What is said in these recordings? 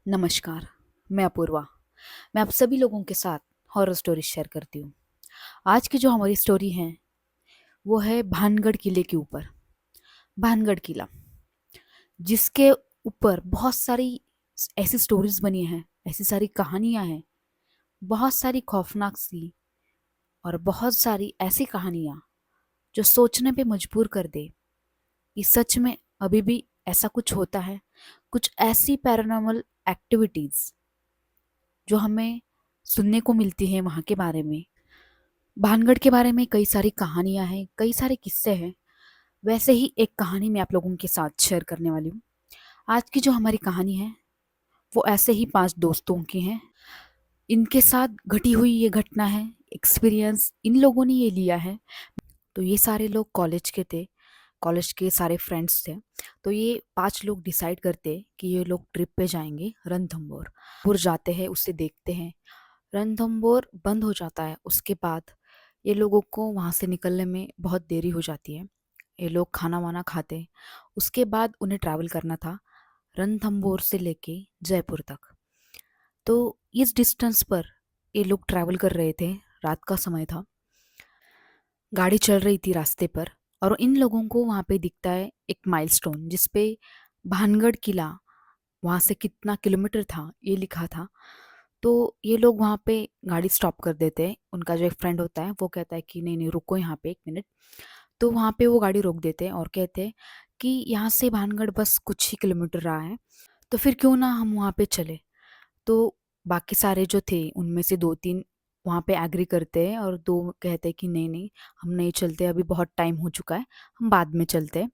नमस्कार, मैं अपूर्वा। मैं आप सभी लोगों के साथ हॉरर स्टोरी शेयर करती हूँ। आज की जो हमारी स्टोरी है, वो है भानगढ़ किले के ऊपर। भानगढ़ किला, जिसके ऊपर बहुत सारी ऐसी स्टोरीज बनी हैं, ऐसी सारी कहानियां हैं, बहुत सारी खौफनाक सी और बहुत सारी ऐसी कहानियां जो सोचने पे मजबूर कर दे कि सच में अभी भी ऐसा कुछ होता है। कुछ ऐसी पैरानॉर्मल एक्टिविटीज जो हमें सुनने को मिलती है वहाँ के बारे में। भानगढ़ के बारे में कई सारी कहानियां हैं, कई सारे किस्से हैं। वैसे ही एक कहानी मैं आप लोगों के साथ शेयर करने वाली हूँ। आज की जो हमारी कहानी है, वो ऐसे ही 5 दोस्तों की है। इनके साथ घटी हुई ये घटना है, एक्सपीरियंस इन लोगों ने ये लिया है। तो ये सारे लोग कॉलेज के थे, कॉलेज के सारे फ्रेंड्स थे। तो ये 5 लोग डिसाइड करते कि ये लोग ट्रिप पे जाएंगे रणथंभौर। पुर जाते हैं, उसे देखते हैं। रणथंभौर बंद हो जाता है, उसके बाद ये लोगों को वहाँ से निकलने में बहुत देरी हो जाती है। ये लोग खाना वाना खाते, उसके बाद उन्हें ट्रैवल करना था रणथंभौर से लेके जयपुर तक। तो इस डिस्टेंस पर ये लोग ट्रैवल कर रहे थे। रात का समय था, गाड़ी चल रही थी रास्ते पर, और इन लोगों को वहाँ पे दिखता है एक माइलस्टोन जिसपे भानगढ़ किला वहाँ से कितना किलोमीटर था ये लिखा था। तो ये लोग वहाँ पे गाड़ी स्टॉप कर देते हैं। उनका जो एक फ्रेंड होता है वो कहता है कि नहीं नहीं रुको यहाँ पे 1 मिनट। तो वहाँ पे वो गाड़ी रोक देते हैं और कहते हैं कि यहाँ से भानगढ़ बस कुछ ही किलोमीटर रहा है, तो फिर क्यों ना हम वहाँ पे चले। तो बाकी सारे जो थे उनमें से 2-3 वहाँ पे एग्री करते हैं और 2 कहते हैं कि नहीं नहीं, हम नहीं चलते, अभी बहुत टाइम हो चुका है, हम बाद में चलते हैं,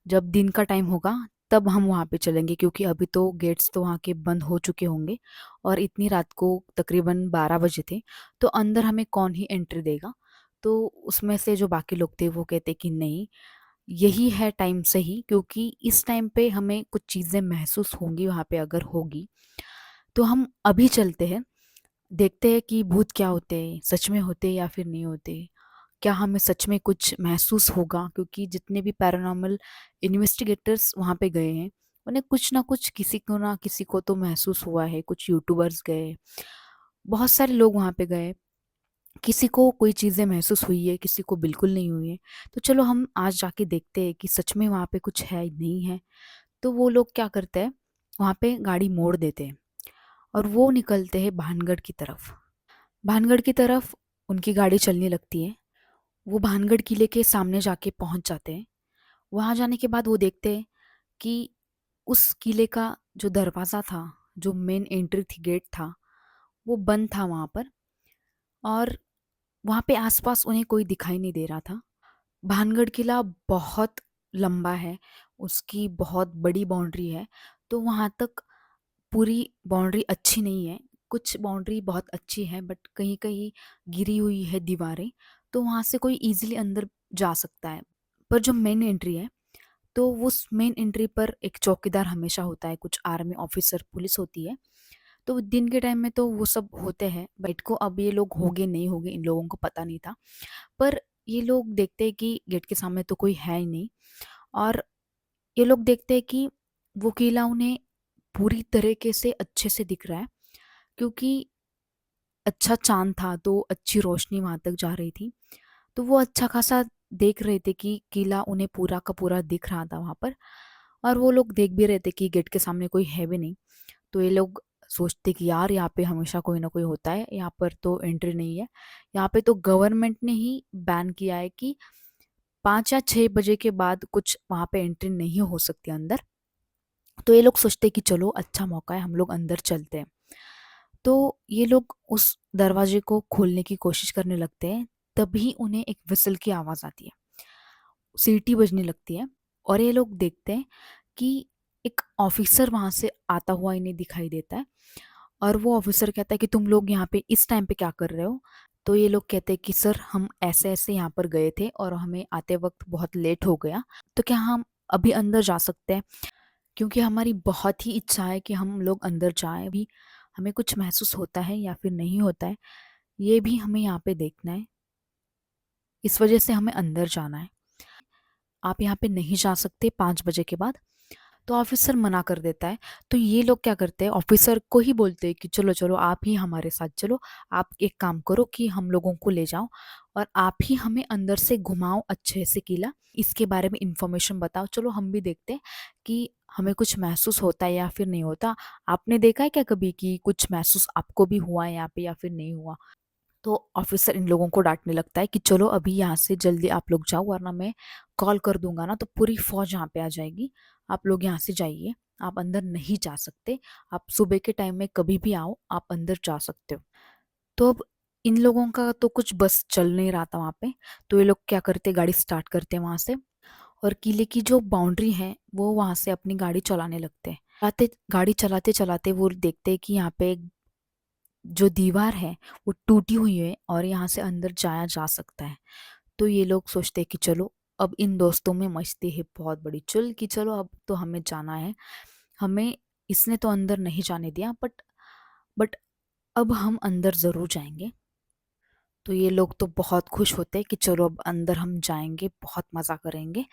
जब दिन का टाइम होगा तब हम वहाँ पे चलेंगे, क्योंकि अभी तो गेट्स तो वहाँ के बंद हो चुके होंगे और इतनी रात को तकरीबन 12 बजे थे, तो अंदर हमें कौन ही एंट्री देगा। तो उसमें से जो बाकी लोग थे वो कहते कि नहीं, यही है टाइम सही, क्योंकि इस टाइम पे हमें कुछ चीज़ें महसूस होंगी वहाँ पे, अगर होगी तो हम अभी चलते हैं, देखते हैं कि भूत क्या होते हैं, सच में होते हैं या फिर नहीं होते, क्या हमें सच में कुछ महसूस होगा। क्योंकि जितने भी पैरानॉर्मल इन्वेस्टिगेटर्स वहाँ पे गए हैं, उन्हें कुछ ना कुछ, किसी को ना किसी को तो महसूस हुआ है। कुछ यूट्यूबर्स गए, बहुत सारे लोग वहाँ पे गए, किसी को कोई चीज़ें महसूस हुई है, किसी को बिल्कुल नहीं हुई है। तो चलो हम आज जाके देखते हैं कि सच में वहाँ पे कुछ है नहीं है। तो वो लोग क्या करते हैं, वहाँ पे गाड़ी मोड़ देते हैं और वो निकलते हैं भानगढ़ की तरफ। भानगढ़ की तरफ उनकी गाड़ी चलने लगती है। वो भानगढ़ किले के सामने जाके पहुंच जाते हैं। वहां जाने के बाद वो देखते हैं कि उस किले का जो दरवाज़ा था, जो मेन एंट्री थी, गेट था, वो बंद था वहां पर। और वहां पे आसपास उन्हें कोई दिखाई नहीं दे रहा था। भानगढ़ किला बहुत लंबा है, उसकी बहुत बड़ी बाउंड्री है। तो वहां तक पूरी बाउंड्री अच्छी नहीं है, कुछ बाउंड्री बहुत अच्छी है बट कहीं कहीं गिरी हुई है दीवारें। तो वहां से कोई इजीली अंदर जा सकता है। पर जो मेन एंट्री है, तो उस मेन एंट्री पर एक चौकीदार हमेशा होता है, कुछ आर्मी ऑफिसर, पुलिस होती है। तो दिन के टाइम में तो वो सब होते हैं, बट को अब ये लोग होगे नहीं होगे इन लोगों को पता नहीं था। पर ये लोग देखते हैं कि गेट के सामने तो कोई है ही नहीं। और ये लोग देखते हैं कि वो किला उन्हें पूरी तरीके से अच्छे से दिख रहा है, क्योंकि अच्छा चांद था तो अच्छी रोशनी वहां तक जा रही थी। तो वो अच्छा खासा देख रहे थे कि किला उन्हें पूरा का पूरा दिख रहा था वहां पर। और वो लोग देख भी रहे थे कि गेट के सामने कोई है भी नहीं। तो ये लोग सोचते कि यार यहाँ पे हमेशा कोई ना कोई होता है, यहाँ पर तो एंट्री नहीं है। यहाँ पे तो गवर्नमेंट ने ही बैन किया है कि 5 या 6 बजे के बाद कुछ वहां पे एंट्री नहीं हो सकती अंदर। तो ये लोग सोचते कि चलो अच्छा मौका है, हम लोग अंदर चलते हैं। तो ये लोग उस दरवाजे को खोलने की कोशिश करने लगते हैं। तभी उन्हें एक विसल की आवाज आती है, सीटी बजने लगती है। और ये लोग देखते हैं कि एक ऑफिसर वहां से आता हुआ इन्हें दिखाई देता है। और वो ऑफिसर कहता है कि तुम लोग यहाँ पे इस टाइम पे क्या कर रहे हो। तो ये लोग कहते हैं कि सर हम ऐसे ऐसे यहाँ पर गए थे और हमें आते वक्त बहुत लेट हो गया, तो क्या हम अभी अंदर जा सकते हैं, क्योंकि हमारी बहुत ही इच्छा है कि हम लोग अंदर जाएं भी। हमें कुछ महसूस होता है या फिर नहीं होता है, ये भी हमें यहाँ पे देखना है, इस वजह से हमें अंदर जाना है। आप यहाँ पे नहीं जा सकते 5 बजे के बाद। तो ऑफिसर मना कर देता है। तो ये लोग क्या करते हैं, ऑफिसर को ही बोलते हैं कि चलो चलो आप ही हमारे साथ चलो, आप एक काम करो कि हम लोगों को ले जाओ और आप ही हमें अंदर से घुमाओ अच्छे से किला, इसके बारे में इंफॉर्मेशन बताओ, चलो हम भी देखते हैं कि हमें कुछ महसूस होता है या फिर नहीं होता। आपने देखा है क्या कभी कि कुछ महसूस आपको भी हुआ है यहाँ पे या फिर नहीं हुआ? तो ऑफिसर इन लोगों को डांटने लगता है कि चलो अभी यहाँ से जल्दी आप लोग जाओ, वरना मैं कॉल कर दूंगा ना तो पूरी फौज यहाँ पे आ जाएगी। आप लोग यहाँ से जाइए, आप अंदर नहीं जा सकते। आप सुबह के टाइम में कभी भी आओ, आप अंदर जा सकते हो। तो अब इन लोगों का तो कुछ बस चल नहीं रहा था वहाँ पे। तो ये लोग क्या करते, गाड़ी स्टार्ट करते वहां से और किले की जो बाउंड्री है वो वहां से अपनी गाड़ी चलाने लगते हैं। गाड़ी चलाते चलाते वो देखते हैं कि यहाँ पे जो दीवार है वो टूटी हुई है और यहाँ से अंदर जाया जा सकता है। तो ये लोग सोचते हैं कि चलो, अब इन दोस्तों में मस्ती है बहुत बड़ी, चल कि चलो अब तो हमें जाना है। हमें इसने तो अंदर नहीं जाने दिया, बट अब हम अंदर जरूर जाएंगे। तो ये लोग तो बहुत खुश होते हैं कि चलो अब अंदर हम जाएंगे, बहुत मज़ा करेंगे।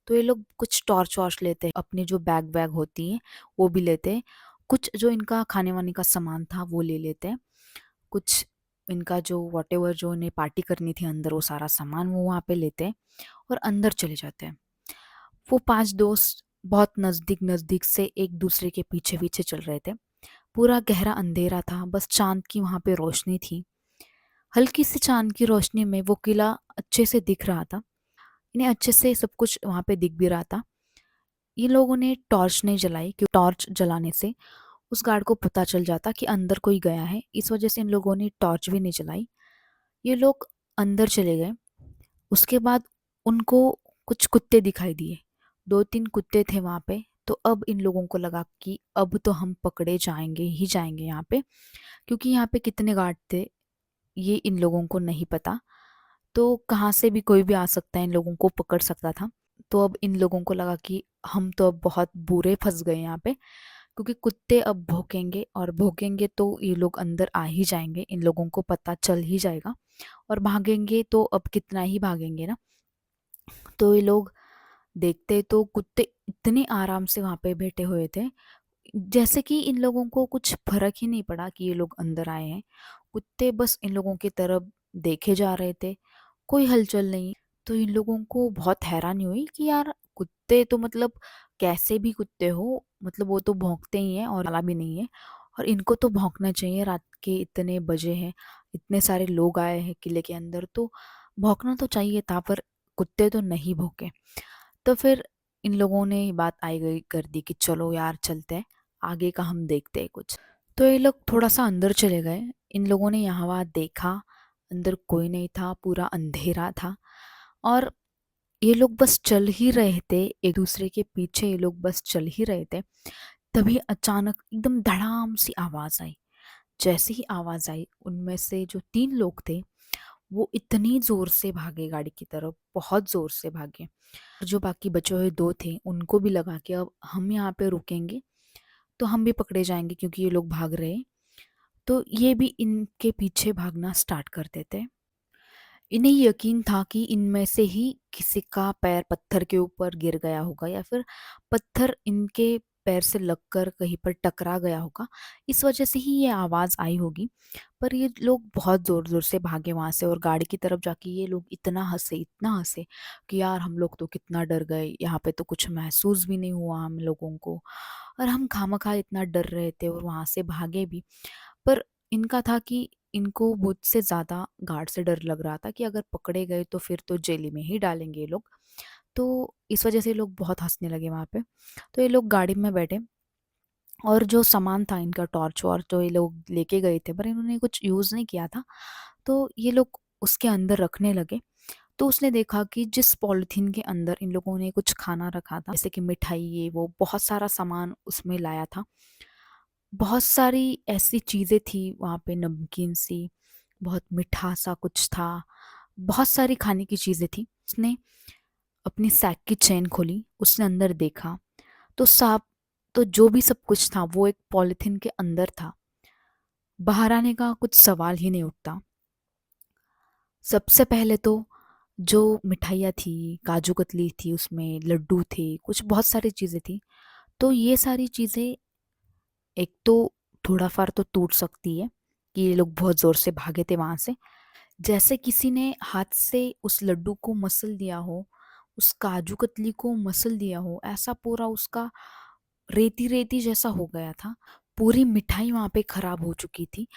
तो ये लोग कुछ टॉर्च वॉर्च लेते हैं, अपनी जो बैग वैग होती है वो भी लेते हैं। कुछ जो इनका खाने वाने का सामान था वो ले लेते हैं। कुछ इनका जो वॉटेवर जो इन्हें पार्टी करनी थी अंदर, वो सारा सामान वो वहाँ पे लेते हैं और अंदर चले जाते हैं। वो 5 दोस्त बहुत नज़दीक नज़दीक से एक दूसरे के पीछे पीछे चल रहे थे। पूरा गहरा अंधेरा था, बस चांद की वहाँ पे रोशनी थी। हल्की सी चांद की रोशनी में वो किला अच्छे से दिख रहा था। इन्हें अच्छे से सब कुछ वहाँ पे दिख भी रहा था। ये लोगों ने टॉर्च नहीं जलाई, क्योंकि टॉर्च जलाने से उस गार्ड को पता चल जाता कि अंदर कोई गया है। इस वजह से इन लोगों ने टॉर्च भी नहीं जलाई। ये लोग अंदर चले गए। उसके बाद उनको कुछ कुत्ते दिखाई दिए। 2-3 कुत्ते थे वहां पे। तो अब इन लोगों को लगा कि अब तो हम पकड़े जाएंगे ही जाएंगे यहाँ पे, क्योंकि यहाँ पे कितने गार्ड थे ये इन लोगों को नहीं पता। तो कहाँ से भी कोई भी आ सकता है, इन लोगों को पकड़ सकता था। तो अब इन लोगों को लगा कि हम तो अब बहुत बुरे फंस गए यहाँ पे, क्योंकि कुत्ते अब भौंकेंगे और भौंकेंगे तो ये लोग अंदर आ ही जाएंगे, इन लोगों को पता चल ही जाएगा। और भागेंगे तो अब कितना ही भागेंगे ना। तो ये लोग देखते तो कुत्ते इतने आराम से वहां पे बैठे हुए थे, जैसे कि इन लोगों को कुछ फर्क ही नहीं पड़ा कि ये लोग अंदर आए हैं। कुत्ते बस इन लोगों की तरफ देखे जा रहे थे, कोई हलचल नहीं। तो इन लोगों को बहुत हैरानी हुई कि यार कुत्ते तो मतलब कैसे भी कुत्ते हो, मतलब वो तो भौंकते ही हैं और ताला भी नहीं है, और इनको तो भौंकना चाहिए। रात के इतने बजे हैं, इतने सारे लोग आए हैं किले के अंदर, तो भौंकना तो चाहिए था, पर कुत्ते तो नहीं भौंके। तो फिर इन लोगों ने ये बात आई गई कर दी कि चलो यार चलते हैं, आगे का हम देखते हैं कुछ। तो ये लोग थोड़ा सा अंदर चले गए। इन लोगों ने यहाँ वहाँ देखा, अंदर कोई नहीं था, पूरा अंधेरा था। और ये लोग बस चल ही रहे थे, एक दूसरे के पीछे ये लोग बस चल ही रहे थे। तभी अचानक एकदम धड़ाम सी आवाज आई। जैसे ही आवाज आई, उनमें से जो 3 लोग थे वो इतनी जोर से भागे गाड़ी की तरफ, बहुत जोर से भागे। और जो बाकी बचे हुए 2 थे उनको भी लगा कि अब हम यहाँ पे रुकेंगे तो हम भी पकड़े जाएंगे, क्योंकि ये लोग भाग रहे हैं। तो ये भी इनके पीछे भागना स्टार्ट कर देते। इन्हें यकीन था कि इनमें से ही किसी का पैर पत्थर के ऊपर गिर गया होगा, या फिर पत्थर इनके पैर से लगकर कहीं पर टकरा गया होगा, इस वजह से ही ये आवाज आई होगी। पर ये लोग बहुत जोर जोर से भागे वहां से, और गाड़ी की तरफ जाके ये लोग इतना हंसे कि यार हम लोग तो कितना डर गए, यहाँ पे तो कुछ महसूस भी नहीं हुआ हम लोगों को, और हम खामखा इतना डर रहे थे और वहां से भागे भी। पर इनका था कि इनको मुझसे ज्यादा गार्ड से डर लग रहा था कि अगर पकड़े गए तो फिर तो जेल में ही डालेंगे ये लोग। तो इस वजह से ये लोग बहुत हंसने लगे वहां पे। तो ये लोग गाड़ी में बैठे, और जो सामान था इनका टॉर्च वॉर्च जो ये लोग लेके गए थे पर इन्होंने कुछ यूज नहीं किया था, तो ये लोग उसके अंदर रखने लगे। तो उसने देखा कि जिस पॉलिथीन के अंदर इन लोगों ने कुछ खाना रखा था, जैसे कि मिठाई, ये वो बहुत सारा सामान उसमें लाया था। बहुत सारी ऐसी चीजें थी वहां पे, नमकीन सी, बहुत मीठा सा कुछ था, बहुत सारी खाने की चीजें थी। उसने अपनी सैक की चेन खोली, उसने अंदर देखा, तो साहब, तो जो भी सब कुछ था वो एक पॉलिथीन के अंदर था। बाहर आने का कुछ सवाल ही नहीं उठता। सबसे पहले तो जो मिठाइयाँ थी, काजू कतली थी, उसमें लड्डू थे, कुछ बहुत सारी चीजें थी, तो ये सारी चीज़ें एक तो थोड़ा फार तो टूट सकती है कि ये लोग बहुत ज़ोर से भागे थे वहाँ से। जैसे किसी ने हाथ से उस लड्डू को मसल दिया हो, उस काजू कतली को मसल दिया हो, ऐसा पूरा उसका रेती-रेती जैसा हो गया था। पूरी मिठाई वहाँ पे खराब हो चुकी थी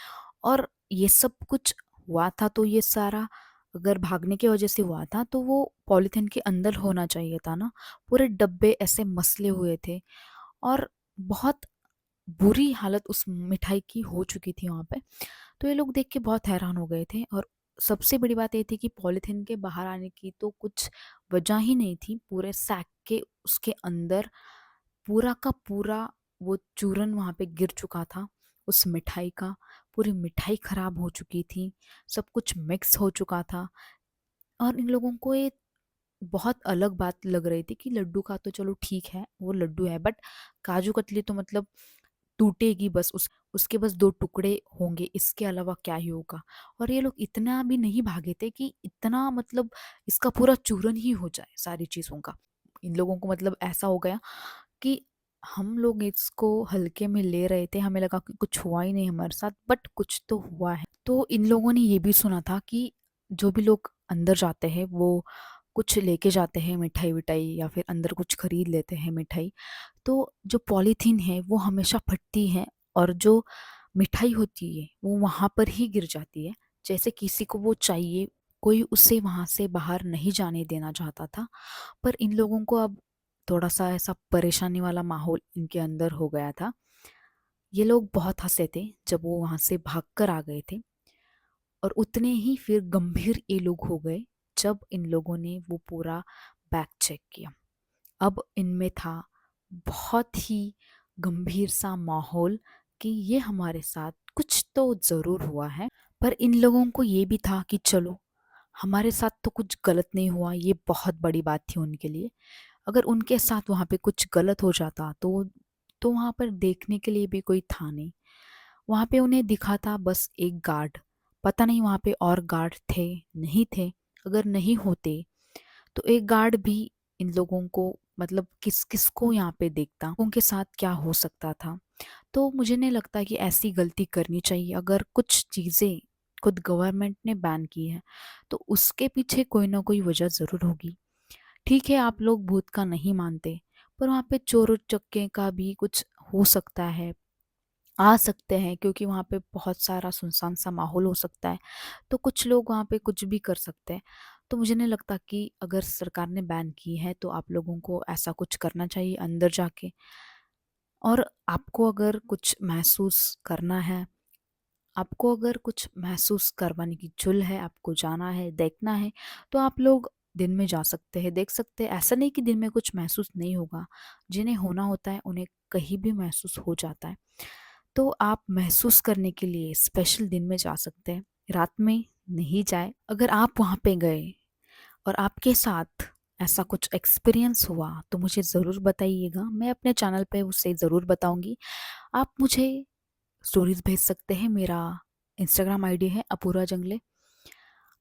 और ये सब कुछ हुआ था तो ये सारा अगर भागने की वजह से हुआ था तो वो पॉलीथीन के अंदर होना चाहिए था ना। पूरे डब्बे ऐसे मसले हुए थे और बहुत बुरी हालत उस मिठाई की हो चुकी थी वहाँ पे। तो ये लोग देख के बहुत हैरान हो गए थे और सबसे बड़ी बात ये थी कि पॉलीथीन के बाहर आने की तो कुछ वजह ही नहीं थी। पूरे सैक के उसके अंदर पूरा का पूरा वो चूरन वहाँ पे गिर चुका था उस मिठाई का। पूरी मिठाई खराब हो चुकी थी, सब कुछ मिक्स हो चुका था और इन लोगों को ये बहुत अलग बात लग रही थी कि लड्डू का तो चलो ठीक है, वो लड्डू है, बट काजू कतली तो मतलब टूटेगी बस, उसके बस 2 टुकड़े होंगे, इसके अलावा क्या ही होगा। और ये लोग इतना भी नहीं भागे थे कि इतना मतलब इसका पूरा चूरन ही हो जाए सारी चीज़ों का। इन लोगों को मतलब ऐसा हो गया कि हम लोग इसको हल्के में ले रहे थे, हमें लगा कि कुछ हुआ ही नहीं हमारे साथ, बट कुछ तो हुआ है। तो इन लोगों ने ये भी सुना था कि जो भी लोग अंदर जाते हैं वो कुछ लेके जाते हैं मिठाई-विठाई या फिर अंदर कुछ खरीद लेते हैं मिठाई, तो जो पॉलीथीन है वो हमेशा फटती है और जो मिठाई होती है वो वहाँ पर ही गिर जाती है। जैसे किसी को वो चाहिए, कोई उसे वहाँ से बाहर नहीं जाने देना चाहता था। पर इन लोगों को अब थोड़ा-सा ऐसा परेशानी वाला माहौल इनके अंदर हो गया था। ये लोग बहुत हँसे थे जब वो वहाँ से भागकर आ गए थे और उतने ही फिर गंभीर ये लोग हो गए जब इन लोगों ने वो पूरा बैग चेक किया। अब इनमें था बहुत ही गंभीर सा माहौल कि ये हमारे साथ कुछ तो ज़रूर हुआ है। पर इन लोगों को ये भी था कि चलो, हमारे साथ तो कुछ गलत नहीं हुआ, ये बहुत बड़ी बात थी उनके लिए। अगर उनके साथ वहाँ पे कुछ गलत हो जाता तो वहाँ पर देखने के लिए भी कोई था नहीं। वहाँ पे उन्हें दिखा था बस एक गार्ड। पता नहीं वहाँ पे और गार्ड थे, नहीं थे। अगर नहीं होते तो एक गार्ड भी इन लोगों को मतलब किस को यहाँ पे देखता, उनके साथ क्या हो सकता था। तो मुझे नहीं लगता कि ऐसी गलती करनी चाहिए। अगर कुछ चीज़ें खुद गवर्नमेंट ने बैन की है तो उसके पीछे कोई ना कोई वजह ज़रूर होगी। ठीक है, आप लोग भूत का नहीं मानते, पर वहाँ पे चोर उचक्के का भी कुछ हो सकता है, आ सकते हैं, क्योंकि वहाँ पे बहुत सारा सुनसान सा माहौल हो सकता है। तो कुछ लोग वहाँ पे कुछ भी कर सकते हैं। तो मुझे नहीं लगता कि अगर सरकार ने बैन की है तो आप लोगों को ऐसा कुछ करना चाहिए अंदर जाके। और आपको अगर कुछ महसूस करना है, आपको अगर कुछ महसूस करवाने की जुल है, आपको जाना है, देखना है, तो आप लोग दिन में जा सकते हैं, देख सकते हैं। ऐसा नहीं कि दिन में कुछ महसूस नहीं होगा। जिन्हें होना होता है उन्हें कहीं भी महसूस हो जाता है। तो आप महसूस करने के लिए स्पेशल दिन में जा सकते हैं, रात में नहीं जाए। अगर आप वहाँ पे गए और आपके साथ ऐसा कुछ एक्सपीरियंस हुआ तो मुझे ज़रूर बताइएगा, मैं अपने चैनल पे उसे ज़रूर बताऊँगी। आप मुझे स्टोरीज़ भेज सकते हैं, मेरा इंस्टाग्राम आईडी है अपूर्वा जंगले,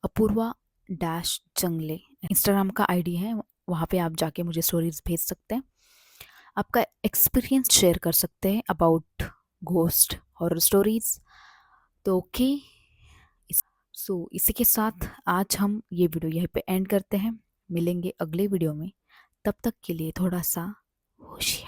अपूर्वा डैश जंगले इंस्टाग्राम का आईडी है, वहाँ पे आप जाके मुझे स्टोरीज़ भेज सकते हैं। आपका एक्सपीरियंस शेयर कर सकते हैं अबाउट घोस्ट हॉरर स्टोरीज़। तो ओके, इसी के साथ आज हम ये वीडियो यहीं पे एंड करते हैं। मिलेंगे अगले वीडियो में, तब तक के लिए थोड़ा सा होशियार